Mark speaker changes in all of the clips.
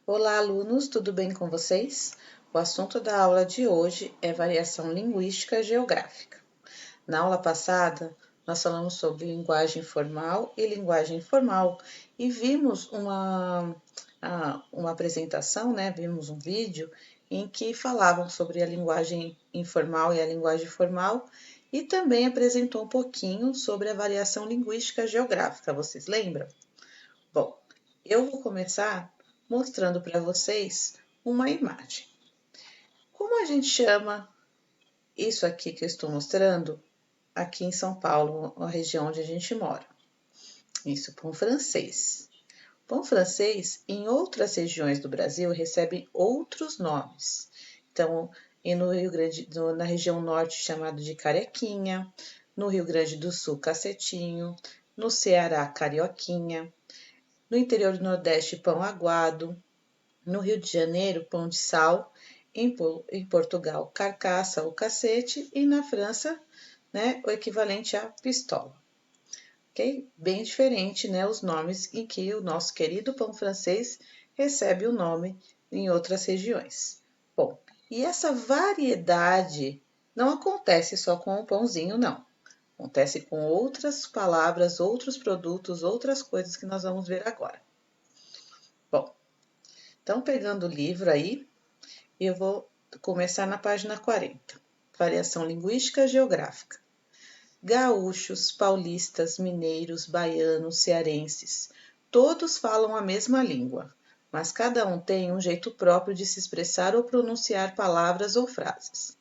Speaker 1: Olá, alunos, tudo bem com vocês? O assunto da aula de hoje é variação linguística geográfica. Na aula passada, nós falamos sobre linguagem formal e linguagem informal e vimos uma apresentação, né? Vimos um vídeo em que falavam sobre a linguagem informal e a linguagem formal e também apresentou um pouquinho sobre a variação linguística geográfica. Vocês lembram? Bom, eu vou começar mostrando para vocês uma imagem. Como a gente chama isso aqui que eu estou mostrando aqui em São Paulo, a região onde a gente mora? Isso, pão francês. Pão francês, em outras regiões do Brasil, recebe outros nomes. Então, no Rio Grande, na região norte, chamado de carequinha, no Rio Grande do Sul, cacetinho, no Ceará, carioquinha, no interior do Nordeste, pão aguado, no Rio de Janeiro, pão de sal, em Portugal, carcaça ou cacete, e na França, né, o equivalente a pistola. Ok? Bem diferente, né, os nomes em que o nosso querido pão francês recebe o nome em outras regiões. Bom, e essa variedade não acontece só com o pãozinho, não. Acontece com outras palavras, outros produtos, outras coisas que nós vamos ver agora. Bom, então pegando o livro aí, eu vou começar na página 40. Variação linguística geográfica. Gaúchos, paulistas, mineiros, baianos, cearenses, todos falam a mesma língua, mas cada um tem um jeito próprio de se expressar ou pronunciar palavras ou frases.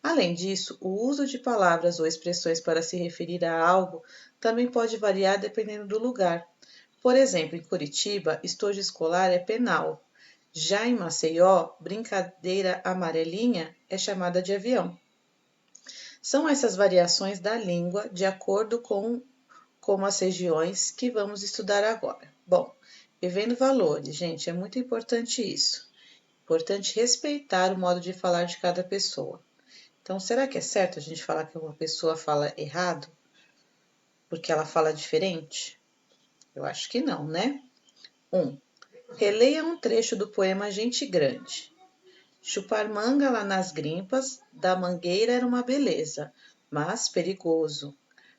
Speaker 1: Além disso, o uso de palavras ou expressões para se referir a algo também pode variar dependendo do lugar. Por exemplo, em Curitiba, estojo escolar é penal. Já em Maceió, brincadeira amarelinha é chamada de avião. São essas variações da língua de acordo com como as regiões que vamos estudar agora. Bom, vivendo valores, gente, é muito importante isso. Importante respeitar o modo de falar de cada pessoa. Então, será que é certo a gente falar que uma pessoa fala errado porque ela fala diferente? Eu acho que não, né? 1. Releia um trecho do poema Gente Grande. Chupar manga lá nas grimpas da mangueira era uma beleza, mas perigoso.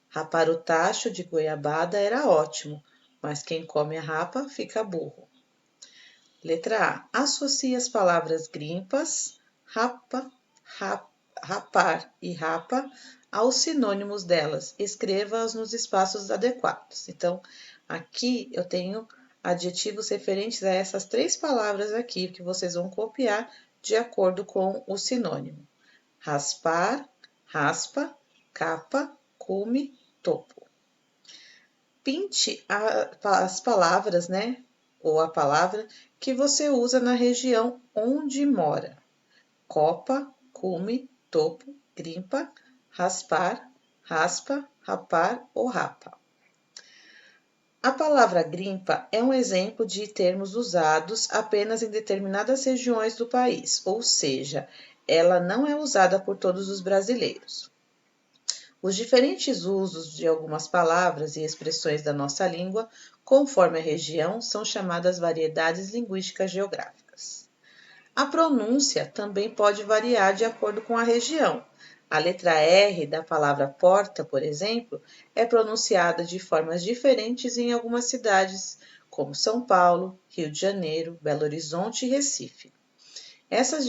Speaker 1: Rapar o tacho de goiabada era ótimo, mas quem come a rapa fica burro. Letra A. Associe as palavras grimpas, rapar e rapa aos sinônimos delas. Escreva-as nos espaços adequados. Então, aqui eu tenho adjetivos referentes a essas três palavras aqui que vocês vão copiar de acordo com o sinônimo. Raspar, raspa, capa, cume, topo. Pinte as palavras, né? Ou a palavra que você usa na região onde mora. Copa, cume, topo, grimpa, raspar, raspa, rapar ou rapa. A palavra grimpa é um exemplo de termos usados apenas em determinadas regiões do país, ou seja, ela não é usada por todos os brasileiros. Os diferentes usos de algumas palavras e expressões da nossa língua, conforme a região, são chamadas variedades linguísticas geográficas. A pronúncia também pode variar de acordo com a região. A letra R da palavra porta, por exemplo, é pronunciada de formas diferentes em algumas cidades, como São Paulo, Rio de Janeiro, Belo Horizonte e Recife. Essa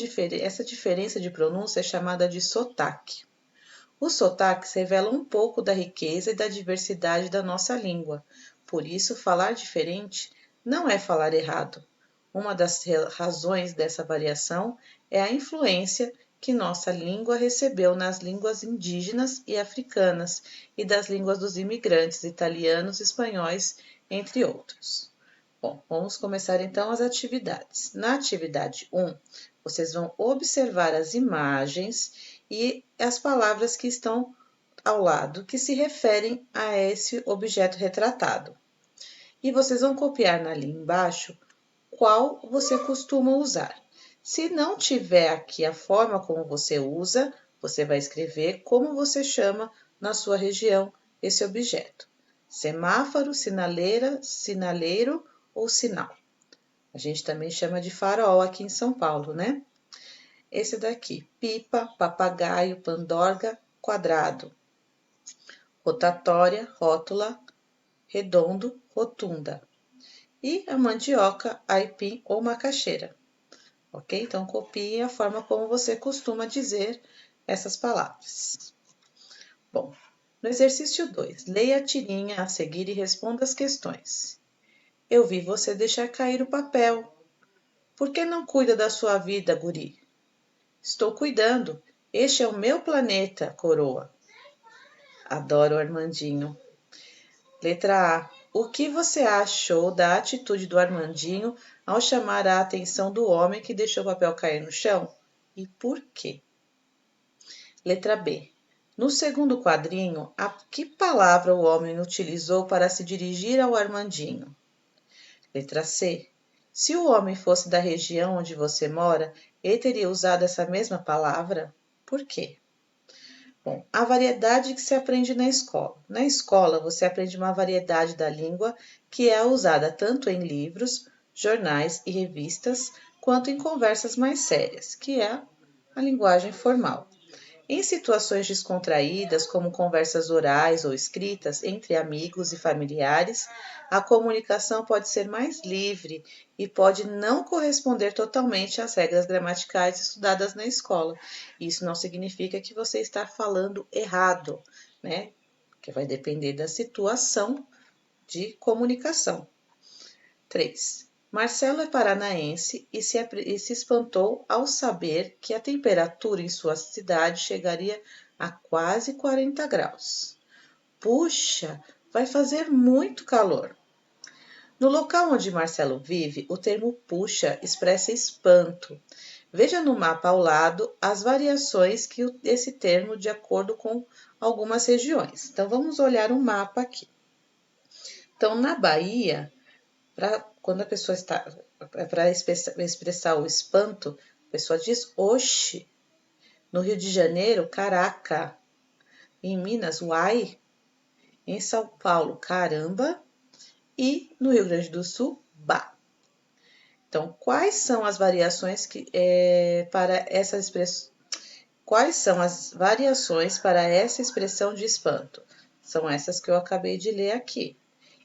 Speaker 1: diferença de pronúncia é chamada de sotaque. Os sotaques revelam um pouco da riqueza e da diversidade da nossa língua. Por isso, falar diferente não é falar errado. Uma das razões dessa variação é a influência que nossa língua recebeu nas línguas indígenas e africanas e das línguas dos imigrantes italianos e espanhóis, entre outros. Bom, vamos começar então as atividades. Na atividade 1, vocês vão observar as imagens e as palavras que estão ao lado, que se referem a esse objeto retratado. E vocês vão copiar na linha embaixo qual você costuma usar. Se não tiver aqui a forma como você usa, você vai escrever como você chama na sua região esse objeto. Semáforo, sinaleira, sinaleiro ou sinal. A gente também chama de farol aqui em São Paulo, né? Esse daqui, pipa, papagaio, pandorga, quadrado. Rotatória, rótula, redondo, rotunda. E a mandioca, aipim ou macaxeira. Ok? Então, copie a forma como você costuma dizer essas palavras. Bom, no exercício 2, leia a tirinha a seguir e responda as questões. Eu vi você deixar cair o papel. Por que não cuida da sua vida, guri? Estou cuidando. Este é o meu planeta, coroa. Adoro o Armandinho. Letra A. O que você achou da atitude do Armandinho ao chamar a atenção do homem que deixou o papel cair no chão? E por quê? Letra B. No segundo quadrinho, a que palavra o homem utilizou para se dirigir ao Armandinho? Letra C. Se o homem fosse da região onde você mora, ele teria usado essa mesma palavra? Por quê? Bom, a variedade que se aprende na escola. Na escola, você aprende uma variedade da língua que é usada tanto em livros, jornais e revistas, quanto em conversas mais sérias, que é a linguagem formal. Em situações descontraídas, como conversas orais ou escritas entre amigos e familiares, a comunicação pode ser mais livre e pode não corresponder totalmente às regras gramaticais estudadas na escola. Isso não significa que você está falando errado, né? Que vai depender da situação de comunicação. 3. Marcelo é paranaense e se espantou ao saber que a temperatura em sua cidade chegaria a quase 40 graus. Puxa, vai fazer muito calor. No local onde Marcelo vive, o termo puxa expressa espanto. Veja no mapa ao lado as variações que esse termo de acordo com algumas regiões. Então, vamos olhar um mapa aqui. Então, na Bahia, quando a pessoa está para expressar o espanto, a pessoa diz oxe. No Rio de Janeiro, caraca. Em Minas, uai. Em São Paulo, caramba. E no Rio Grande do Sul, bah. Então, quais são as variações para essa expressão? Quais são as variações para essa expressão de espanto? São essas que eu acabei de ler aqui.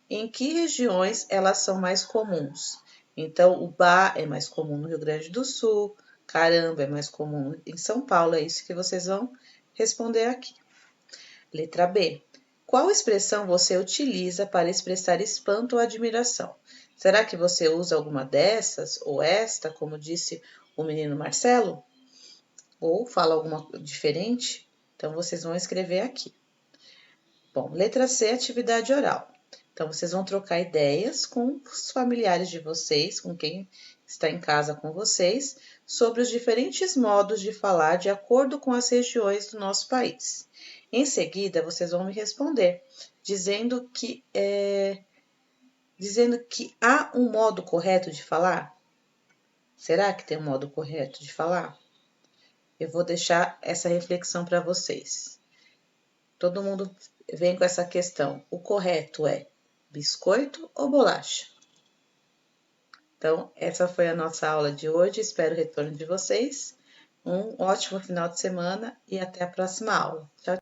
Speaker 1: Em que regiões elas são mais comuns? Então, o bah é mais comum no Rio Grande do Sul, caramba é mais comum em São Paulo, é isso que vocês vão responder aqui. Letra B. Qual expressão você utiliza para expressar espanto ou admiração? Será que você usa alguma dessas ou esta, como disse o menino Marcelo? Ou fala alguma diferente? Então, vocês vão escrever aqui. Bom, letra C, atividade oral. Então, vocês vão trocar ideias com os familiares de vocês, com quem está em casa com vocês, sobre os diferentes modos de falar de acordo com as regiões do nosso país. Em seguida, vocês vão me responder, dizendo que há um modo correto de falar. Será que tem um modo correto de falar? Eu vou deixar essa reflexão para vocês. Todo mundo vem com essa questão. O correto é biscoito ou bolacha? Então, essa foi a nossa aula de hoje. Espero o retorno de vocês. Um ótimo final de semana e até a próxima aula. Tchau!